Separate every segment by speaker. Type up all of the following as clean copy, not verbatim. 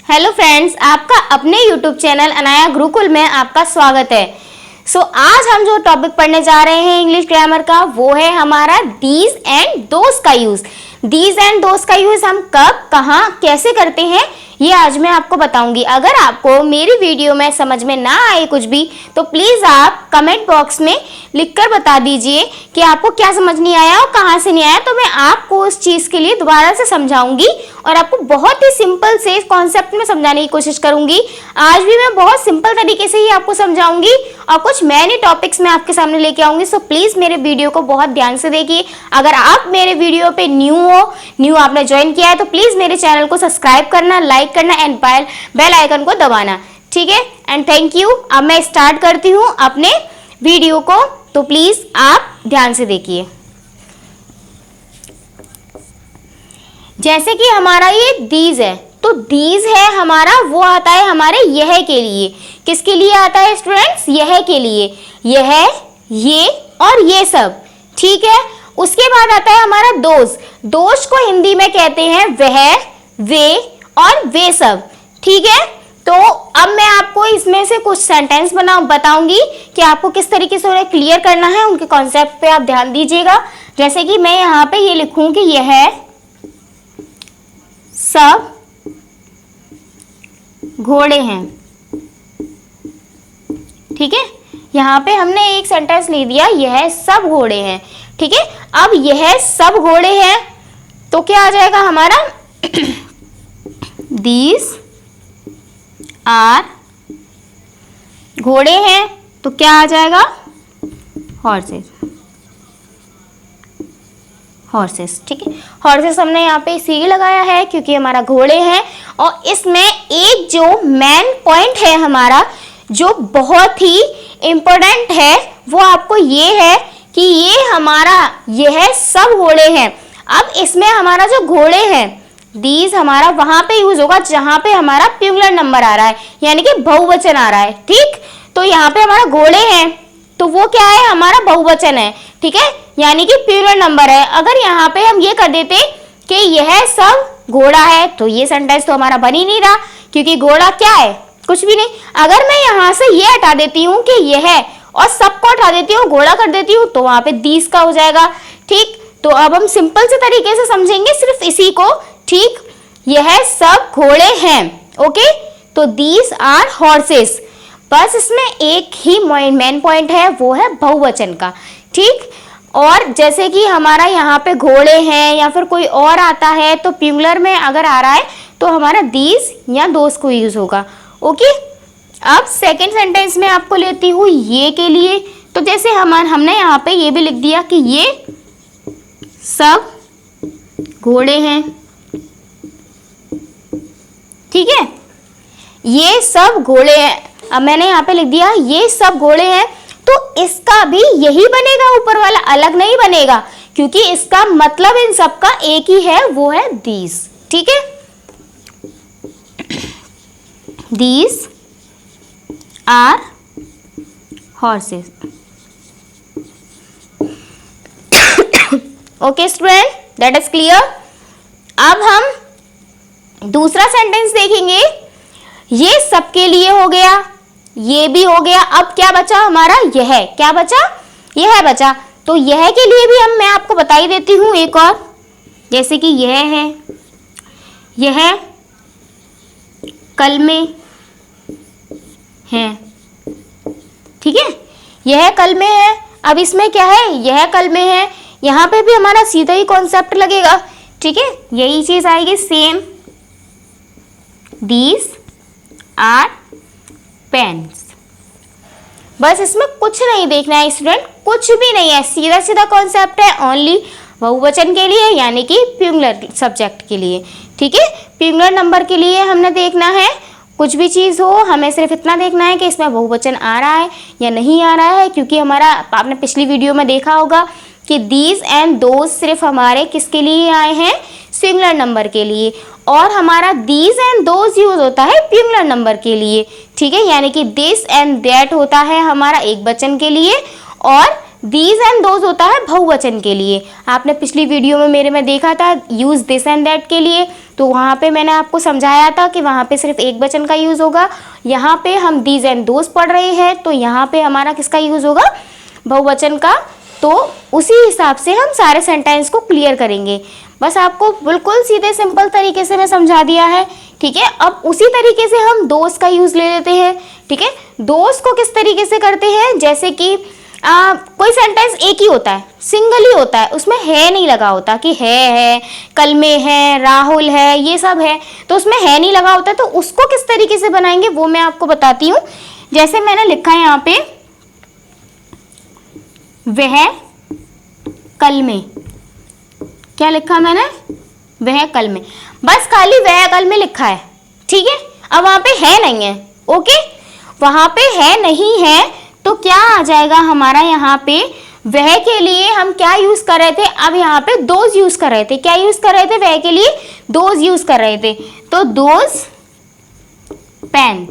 Speaker 1: Hello friends, आपका अपने YouTube channel Anaya Gurukul में आपका स्वागत है। आज हम जो टॉपिक पढ़ने जा रहे हैं इंग्लिश ग्रामर का, वो है हमारा दीज एंड दोस का यूज। दीज एंड दोस का यूज हम कब, कहाँ, कैसे करते हैं, ये आज मैं आपको बताऊंगी। अगर आपको मेरी वीडियो में समझ में ना आए कुछ भी, तो प्लीज आप कमेंट बॉक्स में लिखकर बता दीजिए कि आपको क्या समझ नहीं आया और कहाँ से नहीं आया, तो मैं आपको उस चीज के लिए दोबारा से समझाऊंगी और आपको बहुत ही सिंपल से कॉन्सेप्ट में समझाने की कोशिश करूंगी। आज भी मैं बहुत सिंपल तरीके से ही आपको समझाऊंगी और कुछ नए टॉपिक्स मैं आपके सामने लेके आऊंगी। सो प्लीज मेरे वीडियो को बहुत ध्यान से देखिए। अगर आप मेरे वीडियो पे न्यू आपने ज्वाइन किया है, तो प्लीज मेरे चैनल को सब्सक्राइब करना, लाइक करना एंड बेल आइकन को दबाना, ठीक है। And thank you. अब मैं स्टार्ट करती हूँ अपने वीडियो को, तो प्लीज आप ध्यान से देखिए। जैसे कि हमारा ये दीज है, तो दीज है हमारा, वो आता है हमारे यह के लिए। किसके लिए आता है स्टूडेंट्स? यह के लिए। यह, ये और ये सब, ठीक है। उसके बाद आता है हमारा दोस्त। दोस्त को हिंदी में कहते हैं वह, वे और वे सब, ठीक है। तो अब मैं आपको इसमें से कुछ सेंटेंस बताऊंगी कि आपको किस तरीके से उन्हें क्लियर करना है। उनके कॉन्सेप्ट पे आप ध्यान दीजिएगा। जैसे कि मैं यहाँ पे ये लिखूं कि यह सब घोड़े हैं, ठीक है। यहाँ पे हमने एक सेंटेंस ले दिया, यह सब घोड़े हैं, ठीक है। अब यह सब घोड़े हैं तो क्या आ जाएगा हमारा? These आर घोड़े हैं तो क्या आ जाएगा? हॉर्सेस, हॉर्सेस, ठीक है। हॉर्सेस हमने यहाँ पे इसीलिए लगाया है क्योंकि हमारा घोड़े हैं। और इसमें एक जो मेन पॉइंट है हमारा, जो बहुत ही इंपॉर्टेंट है, वो आपको ये है कि ये हमारा यह सब घोड़े हैं। अब इसमें हमारा जो घोड़े हैं, दीज हमारा वहां पे यूज होगा जहां पे हमारा प्लूरल नंबर आ रहा है, यानी कि बहुवचन आ रहा है, ठीक। तो यहाँ पे हमारा घोड़े हैं तो वो क्या है? हमारा बहुवचन है, ठीक है, यानी कि प्लूरल नंबर है। अगर यहाँ पे हम ये कर देते कि यह सब घोड़ा है, तो ये सेंटेंस तो हमारा बन ही नहीं रहा, क्योंकि घोड़ा क्या है? कुछ भी नहीं। अगर मैं यहाँ से ये हटा देती हूँ कि यह और सबको हटा देती हूँ, घोड़ा कर देती हूँ, तो वहां पे दीज का हो जाएगा, ठीक। तो अब हम सिंपल से तरीके से समझेंगे सिर्फ इसी को, ठीक। यह सब घोड़े हैं, ओके। तो दीज आर हॉर्सेस। बस इसमें एक ही मेन पॉइंट है, वो है बहुवचन का, ठीक। और जैसे कि हमारा यहाँ पे घोड़े हैं या फिर कोई और आता है, तो प्लूरल में अगर आ रहा है तो हमारा दीज या दोस को यूज होगा, ओके। अब सेकेंड सेंटेंस में आपको लेती हूँ ये के लिए। तो जैसे हमने यहाँ पे ये भी लिख दिया कि ये सब घोड़े हैं, ठीक है। ये सब घोड़े हैं। अब मैंने यहाँ पे लिख दिया ये सब घोड़े हैं, तो इसका भी यही बनेगा, ऊपर वाला अलग नहीं बनेगा, क्योंकि इसका मतलब इन सब का एक ही है, वो है दीज, ठीक है। These are horses, okay student, that is clear. अब हम दूसरा सेंटेंस देखेंगे। ये सबके लिए हो गया, ये भी हो गया। अब क्या बचा हमारा? यह। क्या बचा? यह बचा। तो यह के लिए भी मैं आपको बता ही देती हूँ एक और। जैसे कि यह है, यह कल में है, ठीक है। यह कल में है। अब इसमें क्या है? यह कल में है। यहाँ पे भी हमारा सीधा ही कॉन्सेप्ट लगेगा, ठीक है। यही चीज आएगी सेम। These are pens. बस इसमें कुछ नहीं देखना है स्टूडेंट, कुछ भी नहीं है, सीधा सीधा कॉन्सेप्ट है। ओनली बहुवचन के लिए, यानी कि प्लूरल सब्जेक्ट के लिए, ठीक है। प्लूरल नंबर के लिए हमने देखना है, कुछ भी चीज़ हो, हमें सिर्फ इतना देखना है कि इसमें बहुवचन आ रहा है या नहीं आ रहा है। क्योंकि हमारा, आपने पिछली वीडियो में देखा होगा कि दीज एंड दोज सिर्फ हमारे किसके लिए आए हैं? सिंगुलर नंबर के लिए। और हमारा दीज एंड दोज यूज होता है प्लूरल नंबर के लिए, ठीक है। यानी कि दिस एंड दैट होता है हमारा एक वचन के लिए, और दीज एंड दोज होता है बहुवचन के लिए। आपने पिछली वीडियो में मेरे में देखा था यूज दिस एंड दैट के लिए, तो वहाँ पे मैंने आपको समझाया था कि वहाँ पे सिर्फ एक वचन का यूज़ होगा। यहाँ पे हम दीज एंड दोज पढ़ रहे हैं तो यहाँ पे हमारा किसका यूज़ होगा, बहुवचन का। तो उसी हिसाब से हम सारे सेंटेंस को क्लियर करेंगे। बस आपको बिल्कुल सीधे सिंपल तरीके से मैं समझा दिया है, ठीक है। अब उसी तरीके से हम दोस्त का यूज़ ले लेते हैं, ठीक है। दोस्त को किस तरीके से करते हैं, जैसे कि कोई सेंटेंस एक ही होता है, सिंगल ही होता है, उसमें है नहीं लगा होता कि है, कल में है, राहुल है, ये सब है, तो उसमें है नहीं लगा होता। तो उसको किस तरीके से बनाएंगे वो मैं आपको बताती हूँ। जैसे मैंने लिखा है यहाँ पे, वह कल में, क्या लिखा मैंने, वह कल में, बस खाली वह कल में लिखा है, ठीक है। अब वहां पे है नहीं है, ओके, वहां पे है नहीं है, तो क्या आ जाएगा हमारा यहाँ पे, वह के लिए हम क्या यूज कर रहे थे, अब यहाँ पे दोज यूज कर रहे थे। क्या यूज कर रहे थे, वह के लिए दोज यूज कर रहे थे, तो दोज पेन।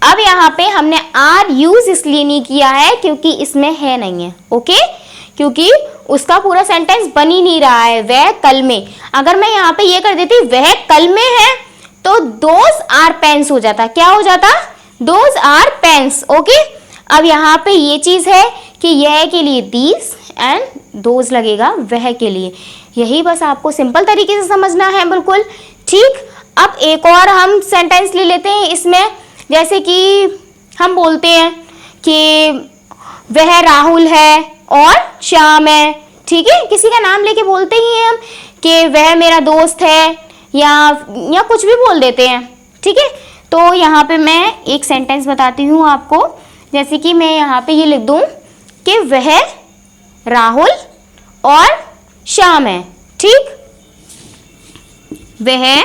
Speaker 1: अब यहाँ पे हमने आर यूज इसलिए नहीं किया है क्योंकि इसमें है नहीं है, ओके, क्योंकि उसका पूरा सेंटेंस बन ही नहीं रहा है, वह कल में। अगर मैं यहाँ पे ये कर देती वह कल में है तो दोज आर पेन्स हो जाता, क्या हो जाता, दोज आर पेन्स, ओके। अब यहाँ पे ये चीज है कि यह के लिए दीज एंड दोज लगेगा वह के लिए, यही बस आपको सिंपल तरीके से समझना है, बिल्कुल ठीक। अब एक और हम सेंटेंस ले लेते हैं इसमें, जैसे कि हम बोलते हैं कि वह राहुल है और श्याम है, ठीक है, किसी का नाम लेके बोलते ही हैं हम कि वह मेरा दोस्त है, या कुछ भी बोल देते हैं, ठीक है। तो यहाँ पे मैं एक सेंटेंस बताती हूँ आपको, जैसे कि मैं यहाँ पे ये लिख दूँ कि वह राहुल और श्याम है, ठीक, वह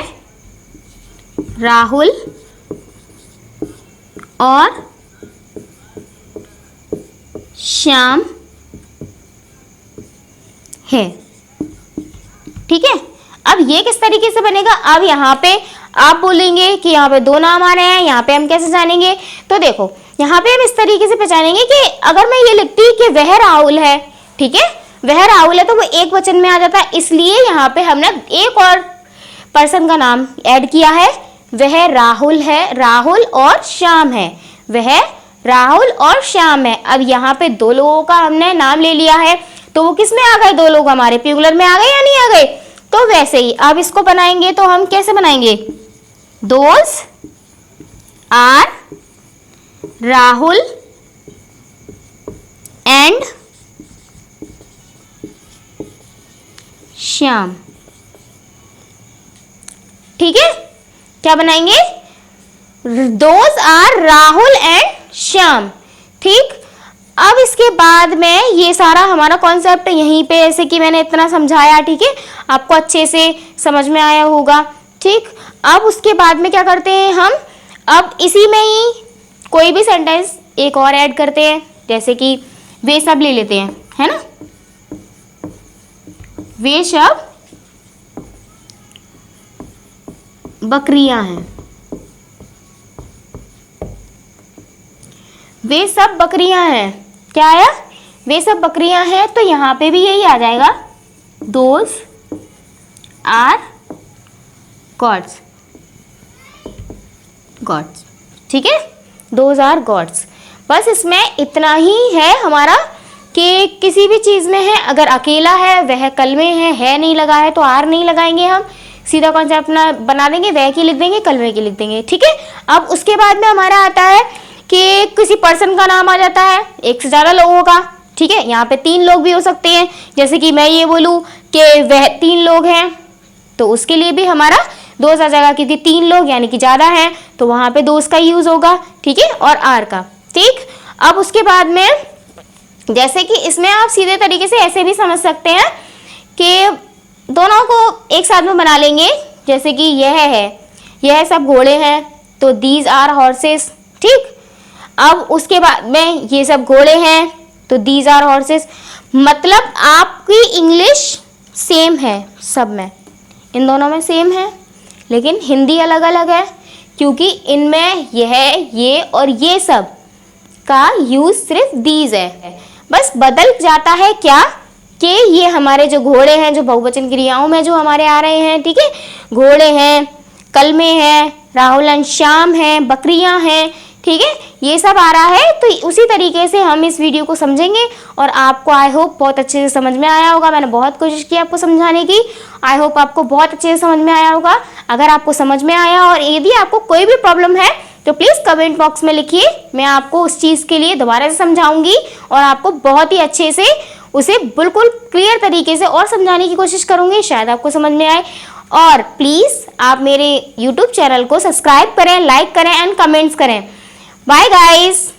Speaker 1: राहुल और श्याम है, ठीक है। अब ये किस तरीके से बनेगा, अब यहाँ पे आप बोलेंगे कि यहाँ पे दो नाम आ रहे हैं, यहाँ पे हम कैसे जानेंगे, तो देखो यहाँ पे हम इस तरीके से पहचानेंगे कि अगर मैं ये लिखती कि वह राहुल है, ठीक है, वह राहुल है, तो वो एक वचन में आ जाता है, इसलिए यहाँ पे हमने एक और पर्सन का नाम ऐड किया है, वह राहुल है, राहुल और श्याम है, वह राहुल और श्याम है। अब यहाँ पे दो लोगों का हमने नाम ले लिया है, तो वो किस में आ गए, दो लोग हमारे प्लूरल में आ गए या नहीं आ गए। तो वैसे ही अब इसको बनाएंगे तो हम कैसे बनाएंगे, those are Rahul and Shyam, ठीक है, क्या बनाएंगे, those are Rahul and Shyam, ठीक। अब इसके बाद में ये सारा हमारा कॉन्सेप्ट यहीं पे, ऐसे कि मैंने इतना समझाया, ठीक है, आपको अच्छे से समझ में आया होगा, ठीक। अब उसके बाद में क्या करते हैं हम, अब इसी में ही कोई भी सेंटेंस एक और ऐड करते हैं, जैसे कि वे सब ले लेते हैं, है ना, वे सब बकरियां हैं, वे सब बकरियां हैं, क्या आया, वे सब बकरियां हैं, तो यहाँ पे भी यही आ जाएगा, दोज आर गॉड्स, गॉड्स, ठीक है, दोज आर गॉड्स। बस इसमें इतना ही है हमारा कि किसी भी चीज़ में है, अगर अकेला है, वह कल में है नहीं लगा है, तो आर नहीं लगाएंगे, हम सीधा कॉन्सेप्ट अपना बना देंगे, वह की लिख देंगे, कल में की लिख देंगे, ठीक है। अब उसके बाद में हमारा आता है कि किसी पर्सन का नाम आ जाता है, एक से ज़्यादा लोगों का, ठीक है, यहाँ पे तीन लोग भी हो सकते हैं, जैसे कि मैं ये बोलूँ कि वह तीन लोग हैं, तो उसके लिए भी हमारा दोज आ जाएगा, क्योंकि तीन लोग यानी कि ज़्यादा हैं, तो वहाँ पे दोज का यूज़ होगा, ठीक है, और आर का, ठीक। अब उसके बाद में जैसे कि इसमें आप सीधे तरीके से ऐसे भी समझ सकते हैं कि दोनों को एक साथ में बना लेंगे, जैसे कि यह सब घोड़े हैं, तो दीज आर हॉर्सेस, ठीक। अब उसके बाद में ये सब घोड़े हैं, तो दीज आर हॉर्सेस, मतलब आपकी इंग्लिश सेम है सब में, इन दोनों में सेम है, लेकिन हिंदी अलग अलग है, क्योंकि इनमें यह, ये और ये सब का यूज सिर्फ दीज है, बस बदल जाता है क्या, कि ये हमारे जो घोड़े हैं, जो बहुवचन क्रियाओं में जो हमारे आ रहे हैं, ठीक है, घोड़े हैं, कलमे हैं, राहुल एंड श्याम हैं, बकरियां हैं, ठीक है, ये सब आ रहा है। तो उसी तरीके से हम इस वीडियो को समझेंगे और आपको आई होप बहुत अच्छे से समझ में आया होगा। मैंने बहुत कोशिश की आपको समझाने की, आई होप आपको बहुत अच्छे से समझ में आया होगा। अगर आपको समझ में आया और यदि आपको कोई भी प्रॉब्लम है तो प्लीज़ कमेंट बॉक्स में लिखिए, मैं आपको उस चीज़ के लिए दोबारा से समझाऊंगी और आपको बहुत ही अच्छे से उसे बिल्कुल क्लियर तरीके से और समझाने की कोशिश करूंगी, शायद आपको समझ में आए। और प्लीज़ आप मेरे यूट्यूब चैनल को सब्सक्राइब करें, लाइक करें एंड कमेंट्स करें। Bye guys.